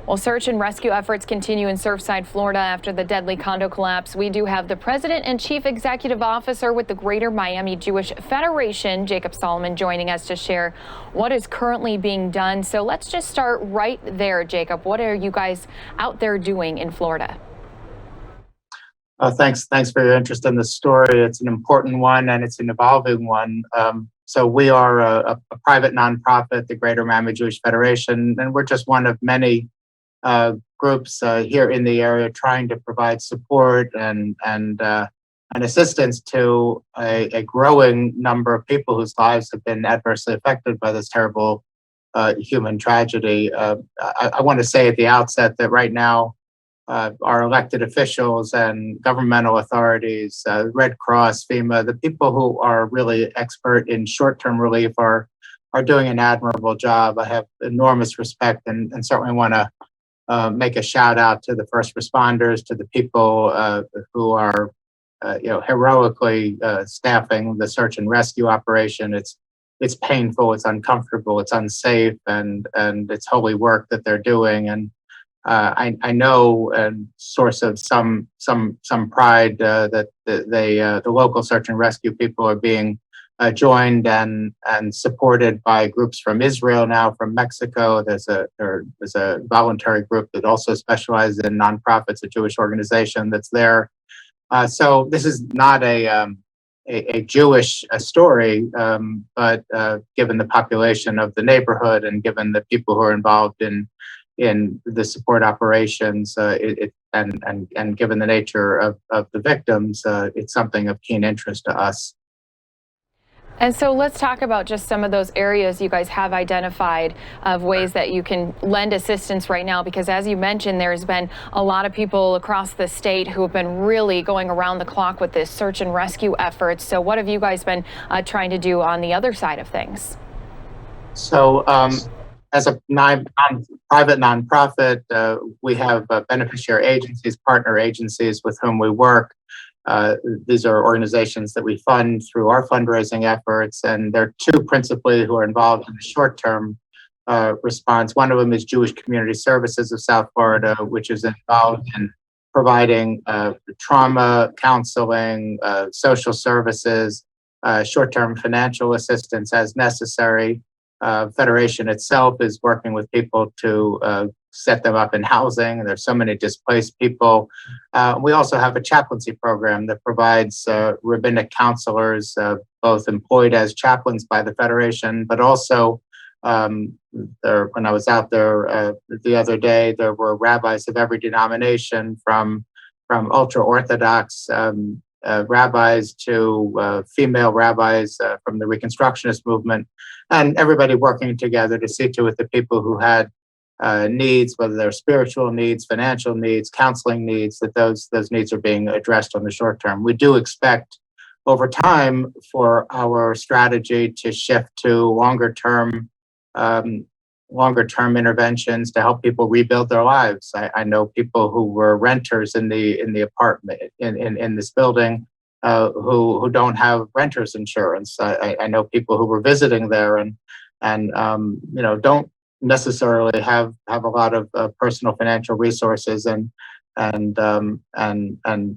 Well, search and rescue efforts continue in Surfside, Florida after the deadly condo collapse. We do have the president and chief executive officer with the Greater Miami Jewish Federation, Jacob Solomon, joining us to share what is currently being done. So let's just start right there, Jacob. What are you guys out there doing in Florida? Thanks for your interest in this story. It's an important one and it's an evolving one. So we are a private nonprofit, the Greater Miami Jewish Federation, and we're just one of many groups here in the area trying to provide support and assistance to a growing number of people whose lives have been adversely affected by this terrible human tragedy. I want to say at the outset that right now, our elected officials and governmental authorities, Red Cross, FEMA, the people who are really expert in short-term relief are doing an admirable job. I have enormous respect and certainly want to make a shout out to the first responders, to the people who are heroically staffing the search and rescue operation. It's painful, it's uncomfortable, it's unsafe, and it's holy work that they're doing. And I know a source of some pride that the local search and rescue people are being joined and supported by groups from Israel now, from Mexico. There's a voluntary group that also specializes in nonprofits, a Jewish organization that's there. So this is not a Jewish story, but given the population of the neighborhood and given the people who are involved in the support operations, and given the nature of the victims, it's something of keen interest to us. And so let's talk about just some of those areas you guys have identified of ways that you can lend assistance right now, because as you mentioned, there's been a lot of people across the state who have been really going around the clock with this search and rescue efforts. So what have you guys been trying to do on the other side of things? So as a private nonprofit, we have beneficiary agencies, partner agencies with whom we work. These are organizations that we fund through our fundraising efforts, and there are two principally who are involved in the short-term response. One of them is Jewish Community Services of South Florida, which is involved in providing trauma counseling, social services, short-term financial assistance as necessary. Federation itself is working with people to set them up in housing. There's so many displaced people. We also have a chaplaincy program that provides rabbinic counselors, both employed as chaplains by the Federation, but also when I was out there the other day, there were rabbis of every denomination, from ultra-Orthodox rabbis to female rabbis from the Reconstructionist movement, and everybody working together to see to it that people who had needs, whether they're spiritual needs, financial needs, counseling needs, that those needs are being addressed on the short term. We do expect over time for our strategy to shift to longer term interventions to help people rebuild their lives. I know people who were renters in the apartment in this building who don't have renters insurance. I know people who were visiting there and don't necessarily have a lot of personal financial resources, and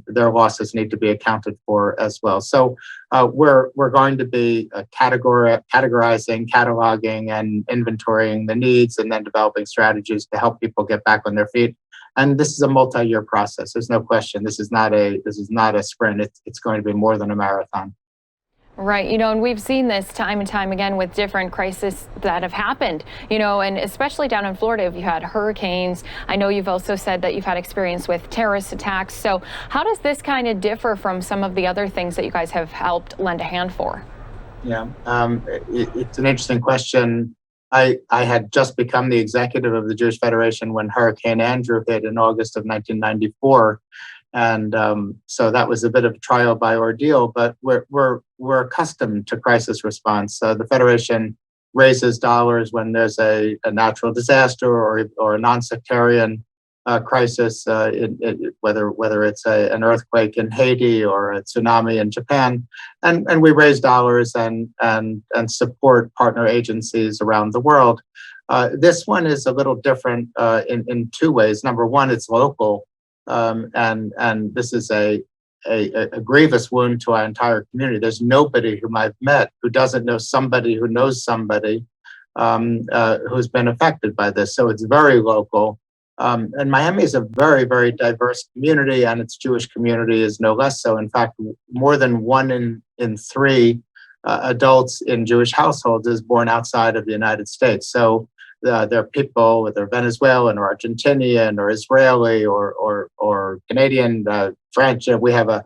their losses need to be accounted for as well. So we're going to be categorizing, cataloging, and inventorying the needs, and then developing strategies to help people get back on their feet. And this is a multi-year process. There's no question. This is not a sprint. It's going to be more than a marathon. Right, and we've seen this time and time again with different crises that have happened, and especially down in Florida, if you had hurricanes. I know you've also said that you've had experience with terrorist attacks. So how does this kind of differ from some of the other things that you guys have helped lend a hand for? Yeah, it's an interesting question. I had just become the executive of the Jewish Federation when Hurricane Andrew hit in August of 1994. And so that was a bit of a trial by ordeal, but we're accustomed to crisis response. The Federation raises dollars when there's a natural disaster or a non-sectarian crisis, whether it's an earthquake in Haiti or a tsunami in Japan, and we raise dollars and support partner agencies around the world. This one is a little different in two ways. Number one, it's local, and this is a grievous wound to our entire community. There's nobody whom I've met who doesn't know somebody who knows somebody who's been affected by this. So it's very local. And Miami is a very, very diverse community, and its Jewish community is no less so. In fact, more than one in three adults in Jewish households is born outside of the United States. So there are people, whether Venezuelan or Argentinian or Israeli or Canadian, French. We have a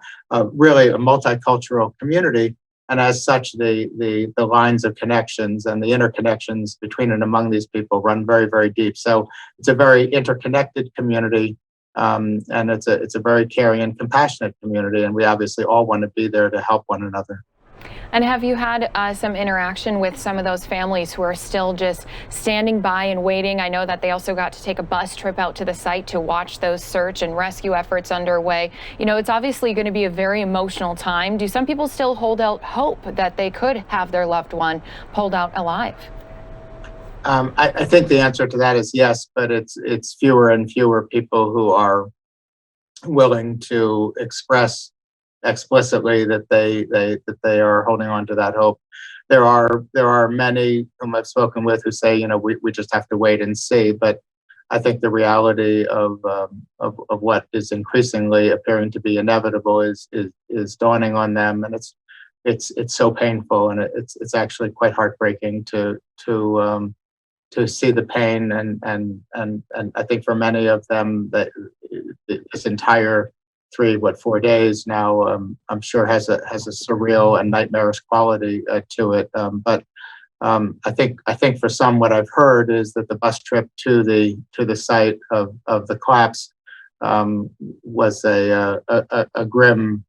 really a multicultural community, and as such, the lines of connections and the interconnections between and among these people run very, very deep. So it's a very interconnected community, and it's a very caring and compassionate community, and we obviously all want to be there to help one another. And have you had some interaction with some of those families who are still just standing by and waiting? I know that they also got to take a bus trip out to the site to watch those search and rescue efforts underway. You know, it's obviously going to be a very emotional time. Do some people still hold out hope that they could have their loved one pulled out alive? I think the answer to that is yes, but it's fewer and fewer people who are willing to express explicitly that they are holding on to that hope. There are many whom I've spoken with who say, you know, we just have to wait and see. But I think the reality of what is increasingly appearing to be inevitable is dawning on them, and it's so painful, and it's actually quite heartbreaking to see the pain, and I think for many of them that this entire 4 days now, I'm sure has a surreal and nightmarish quality to it. But I think for some, what I've heard is that the bus trip to the site of the collapse was a grim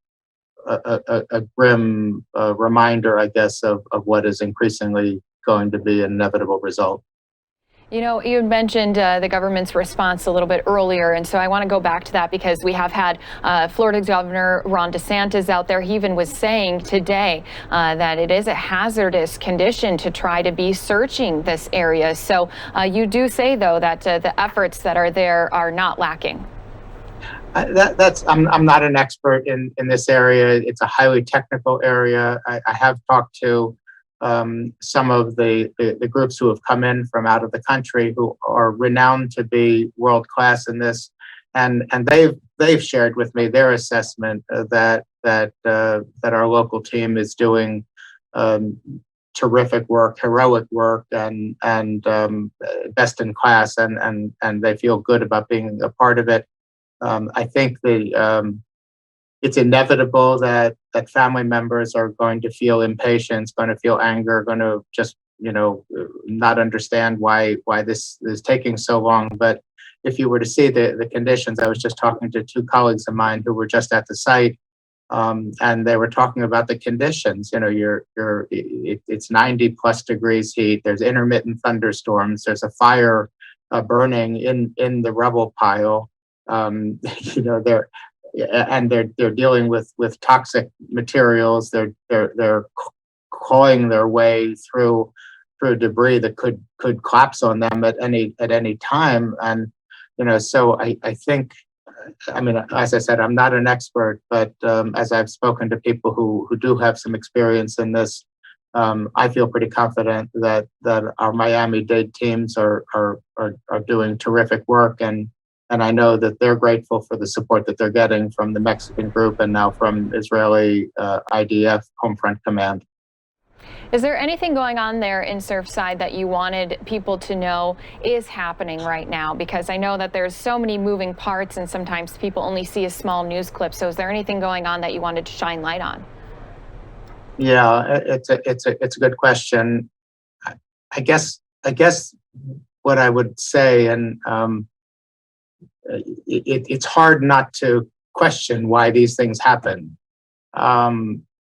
reminder, I guess, of what is increasingly going to be an inevitable result. You know, you had mentioned the government's response a little bit earlier, and so I want to go back to that because we have had Florida Governor Ron DeSantis out there. He even was saying today that it is a hazardous condition to try to be searching this area. So you do say, though, that the efforts that are there are not lacking. I'm not an expert in this area. It's a highly technical area. I have talked to some of the groups who have come in from out of the country who are renowned to be world class in this, and they've shared with me their assessment that our local team is doing terrific work, heroic work, and best in class, and they feel good about being a part of it. I think it's inevitable that family members are going to feel impatience, going to feel anger, going to just, not understand why this is taking so long. But if you were to see the conditions, I was just talking to two colleagues of mine who were just at the site, and they were talking about the conditions. It's 90 plus degrees heat. There's intermittent thunderstorms. There's a fire burning in the rubble pile. They're dealing with toxic materials. They're clawing their way through debris that could collapse on them at any time. And so I think, as I said, I'm not an expert, but as I've spoken to people who do have some experience in this, I feel pretty confident that our Miami-Dade teams are doing terrific work, and I know that they're grateful for the support that they're getting from the Mexican group and now from Israeli IDF Homefront Command. Is there anything going on there in Surfside that you wanted people to know is happening right now? Because I know that there's so many moving parts and sometimes people only see a small news clip. So is there anything going on that you wanted to shine light on? Yeah, it's a good question. I guess what I would say, and it's hard not to question why these things happen.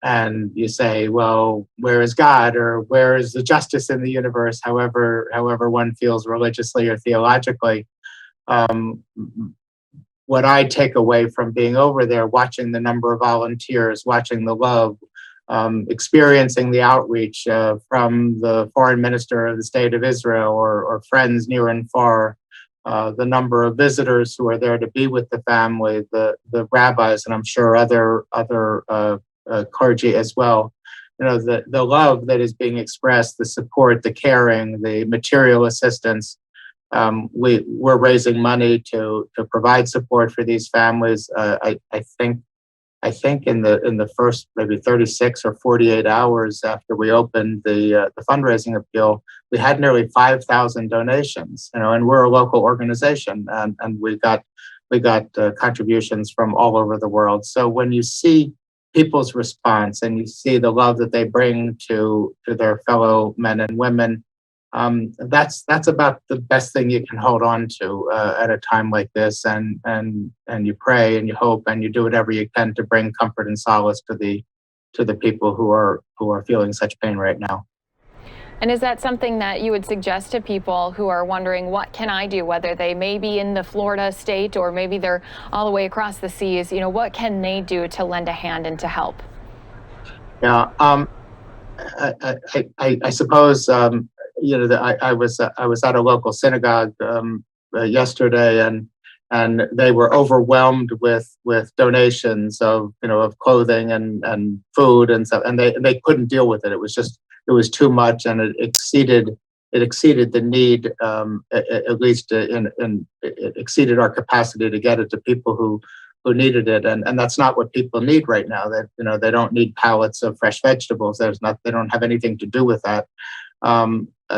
And you say, well, where is God, or where is the justice in the universe, however one feels religiously or theologically. What I take away from being over there, watching the number of volunteers, watching the love, experiencing the outreach from the foreign minister of the state of Israel or friends near and far, the number of visitors who are there to be with the family, the rabbis, and I'm sure other clergy as well. The love that is being expressed, the support, the caring, the material assistance. We're raising money to provide support for these families. I think in the first maybe 36 or 48 hours after we opened the fundraising appeal, we had nearly 5,000 donations. And we're a local organization, and we got contributions from all over the world. So when you see people's response and you see the love that they bring to their fellow men and women, that's about the best thing you can hold on to at a time like this. And you pray and you hope and you do whatever you can to bring comfort and solace to the people who are feeling such pain right now. And is that something that you would suggest to people who are wondering, what can I do, whether they may be in the Florida state or maybe they're all the way across the seas? What can they do to lend a hand and to help? Yeah, I suppose I was at a local synagogue yesterday, and they were overwhelmed with donations of clothing and food and stuff, and they couldn't deal with it. It was too much, and it exceeded the need, at least it exceeded our capacity to get it to people who needed it, and that's not what people need right now. That they don't need pallets of fresh vegetables. They don't have anything to do with that.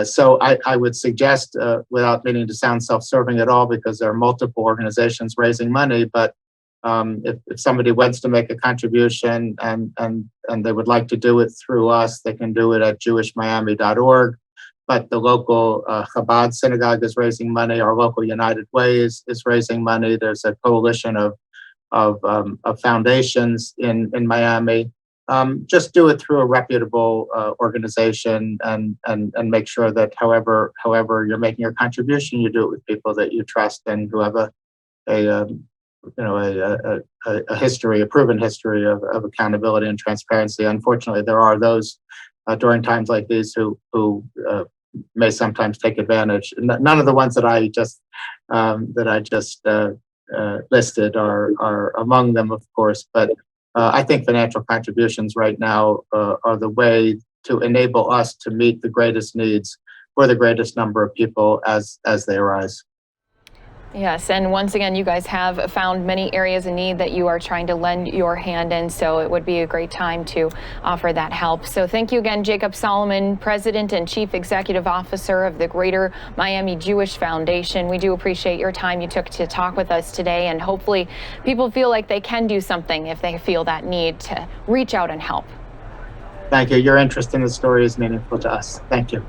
So I would suggest, without meaning to sound self-serving at all, because there are multiple organizations raising money, but if somebody wants to make a contribution and they would like to do it through us, they can do it at jewishmiami.org. But the local Chabad synagogue is raising money. Our local United Way is raising money. There's a coalition of foundations in Miami. Just do it through a reputable organization and make sure that however you're making your contribution, you do it with people that you trust and who have a history, a proven history of accountability and transparency. Unfortunately, there are those during times like these who may sometimes take advantage. None of the ones that I just listed are among them, of course, but I think financial contributions right now are the way to enable us to meet the greatest needs for the greatest number of people as they arise. Yes, and once again, you guys have found many areas in need that you are trying to lend your hand in, so it would be a great time to offer that help. So thank you again, Jacob Solomon, President and Chief Executive Officer of the Greater Miami Jewish Foundation. We do appreciate your time you took to talk with us today, and hopefully people feel like they can do something if they feel that need to reach out and help. Thank you. Your interest in the story is meaningful to us. Thank you.